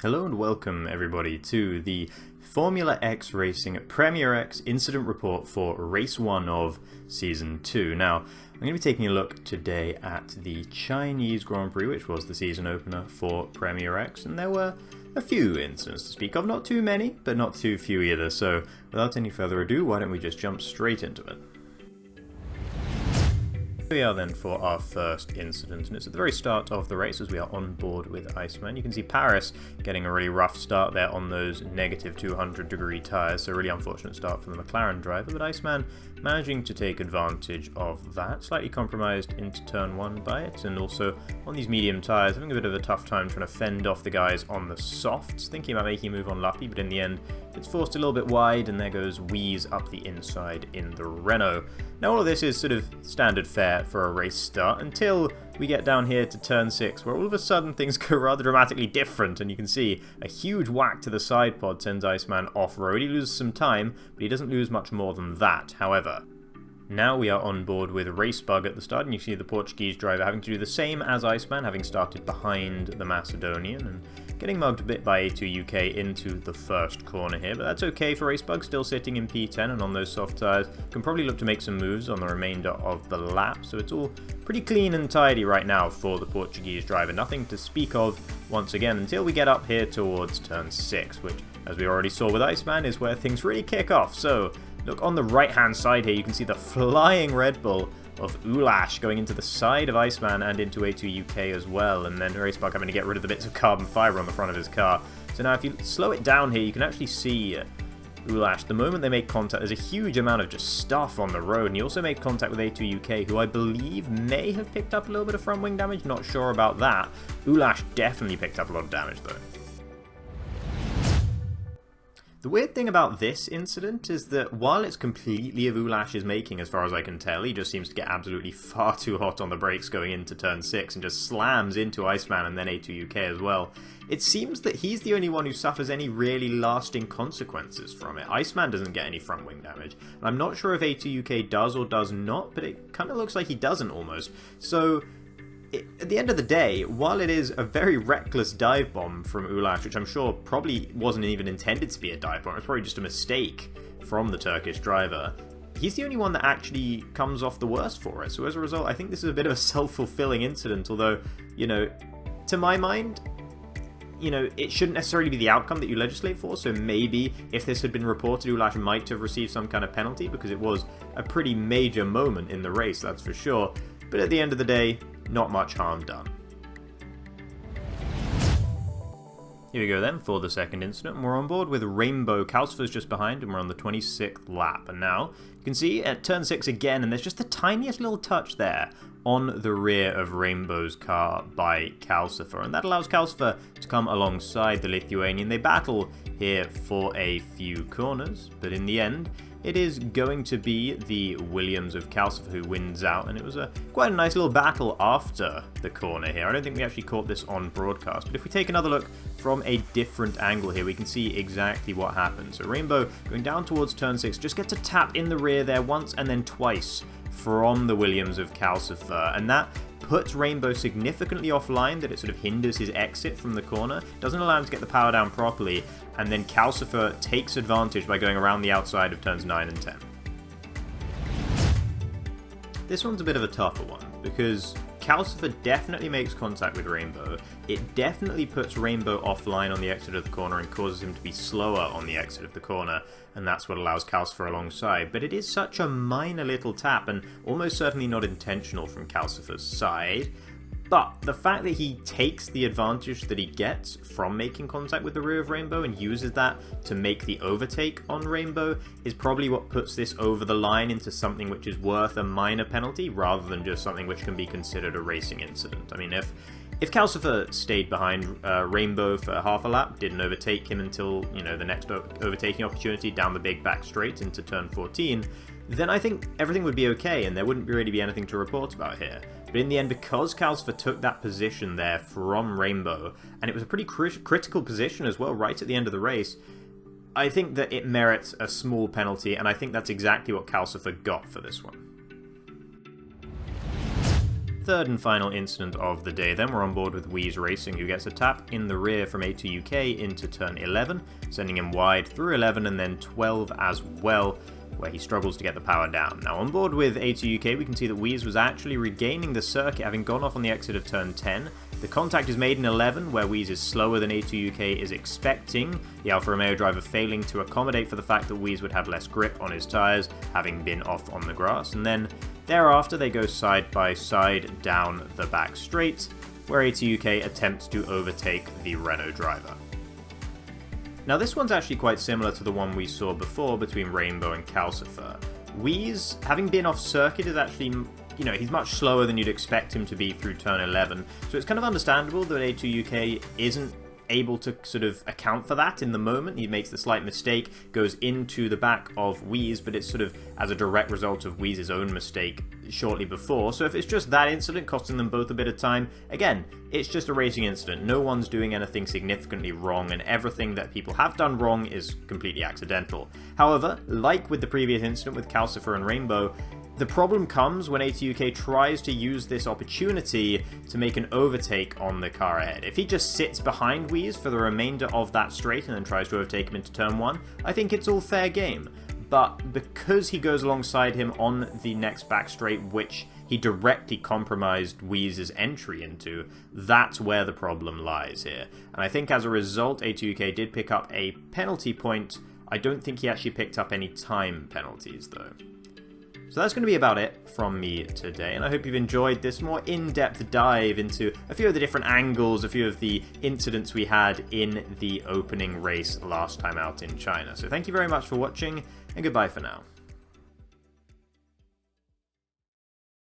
Hello and welcome everybody to the Formula X Racing Premier X Incident Report for Race 1 of Season 2. Now, I'm going to be taking a look today at the Chinese Grand Prix, which was the season opener for Premier X, and there were a few incidents to speak of. Not too many, but not too few either, so without any further ado, why don't we just jump straight into it. Here we are then for our first incident, and it's at the very start of the race as we are on board with Iceman. You can see Paris getting a really rough start there on those negative 200 degree tyres, so a really unfortunate start for the McLaren driver, but Iceman managing to take advantage of that, slightly compromised into turn 1 by it, and also on these medium tyres having a bit of a tough time trying to fend off the guys on the softs, thinking about making a move on Luppy, but in the end it's forced a little bit wide, and there goes Wheeze up the inside in the Renault. Now all of this is sort of standard fare for a race start until we get down here to turn 6, where all of a sudden things go rather dramatically different, and you can see a huge whack to the side pod sends Iceman off-road. He loses some time, but he doesn't lose much more than that, however. Now we are on board with Racebug at the start, and you see the Portuguese driver having to do the same as Iceman, having started behind the Macedonian, and getting mugged a bit by A2UK into the first corner here, but that's okay for Racebug, still sitting in P10 and on those soft tyres. Can probably look to make some moves on the remainder of the lap, so it's all pretty clean and tidy right now for the Portuguese driver. Nothing to speak of once again until we get up here towards turn 6, which, as we already saw with Iceman, is where things really kick off. So look on the right hand side here, you can see the flying Red Bull of Ulash going into the side of Iceman and into A2UK as well, and then Racebug having to get rid of the bits of carbon fibre on the front of his car. So now if you slow it down here, you can actually see Ulash, the moment they make contact, there's a huge amount of just stuff on the road, and he also made contact with A2UK, who I believe may have picked up a little bit of front wing damage, not sure about that. Ulash definitely picked up a lot of damage though. The weird thing about this incident is that while it's completely of Ulash's making as far as I can tell, he just seems to get absolutely far too hot on the brakes going into turn 6 and just slams into Iceman and then A2UK as well. It seems that he's the only one who suffers any really lasting consequences from it. Iceman doesn't get any front wing damage, and I'm not sure if A2UK does or does not, but it kind of looks like he doesn't almost. So at the end of the day, while it is a very reckless dive bomb from Ulash, which I'm sure probably wasn't even intended to be a dive bomb, it's probably just a mistake from the Turkish driver, he's the only one that actually comes off the worst for it. So as a result, I think this is a bit of a self-fulfilling incident, although, you know, to my mind, you know, it shouldn't necessarily be the outcome that you legislate for, so maybe if this had been reported, Ulash might have received some kind of penalty, because it was a pretty major moment in the race, that's for sure. But at the end of the day, not much harm done. Here we go then for the second incident, and we're on board with Rainbow. Calcifer's just behind, and we're on the 26th lap. And now you can see at turn 6 again, and there's just the tiniest little touch there on the rear of Rainbow's car by Calcifer, and that allows Calcifer to come alongside the Lithuanian. They battle here for a few corners, but in the end, it is going to be the Williams of Calcifer who wins out, and it was quite a nice little battle after the corner here. I don't think we actually caught this on broadcast, but if we take another look from a different angle here, we can see exactly what happened. So Rainbow going down towards turn 6, just gets a tap in the rear there once and then twice from the Williams of Calcifer, and that puts Rainbow significantly offline, that it sort of hinders his exit from the corner, doesn't allow him to get the power down properly, and then Calcifer takes advantage by going around the outside of turns 9 and 10. This one's a bit of a tougher one, because Calcifer definitely makes contact with Rainbow. It definitely puts Rainbow offline on the exit of the corner and causes him to be slower on the exit of the corner, and that's what allows Calcifer alongside. But it is such a minor little tap, and almost certainly not intentional from Calcifer's side. But the fact that he takes the advantage that he gets from making contact with the rear of Rainbow and uses that to make the overtake on Rainbow is probably what puts this over the line into something which is worth a minor penalty rather than just something which can be considered a racing incident. I mean, if Calcifer stayed behind Rainbow for half a lap, didn't overtake him until, you know, the next overtaking opportunity down the big back straight into turn 14, then I think everything would be okay and there wouldn't really be anything to report about here. But in the end, because Calcifer took that position there from Rainbow, and it was a pretty critical position as well, right at the end of the race, I think that it merits a small penalty, and I think that's exactly what Calcifer got for this one. Third and final incident of the day, then we're on board with Wheeze Racing, who gets a tap in the rear from A2UK into turn 11, sending him wide through 11 and then 12 as well, where he struggles to get the power down. Now on board with A2UK, we can see that Wheeze was actually regaining the circuit, having gone off on the exit of turn 10. The contact is made in 11, where Wheeze is slower than A2UK is expecting, the Alfa Romeo driver failing to accommodate for the fact that Wheeze would have less grip on his tyres, having been off on the grass, and then thereafter they go side by side down the back straight, where A2UK attempts to overtake the Renault driver. Now this one's actually quite similar to the one we saw before between Rainbow and Calcifer. Wheeze, having been off circuit, is actually, he's much slower than you'd expect him to be through turn 11, so it's kind of understandable that A2UK isn't able to sort of account for that in the moment. He makes the slight mistake, goes into the back of Wheeze, but it's sort of as a direct result of Wheeze's own mistake shortly before. So if it's just that incident costing them both a bit of time, again, it's just a racing incident. No one's doing anything significantly wrong, and everything that people have done wrong is completely accidental. However, like with the previous incident with Calcifer and Rainbow, the problem comes when A2UK tries to use this opportunity to make an overtake on the car ahead. If he just sits behind Wheeze for the remainder of that straight and then tries to overtake him into turn 1, I think it's all fair game. But because he goes alongside him on the next back straight, which he directly compromised Wheeze's entry into, that's where the problem lies here. And I think as a result, A2UK did pick up a penalty point. I don't think he actually picked up any time penalties though. So that's going to be about it from me today, and I hope you've enjoyed this more in-depth dive into a few of the different angles, a few of the incidents we had in the opening race last time out in China. So thank you very much for watching, and goodbye for now.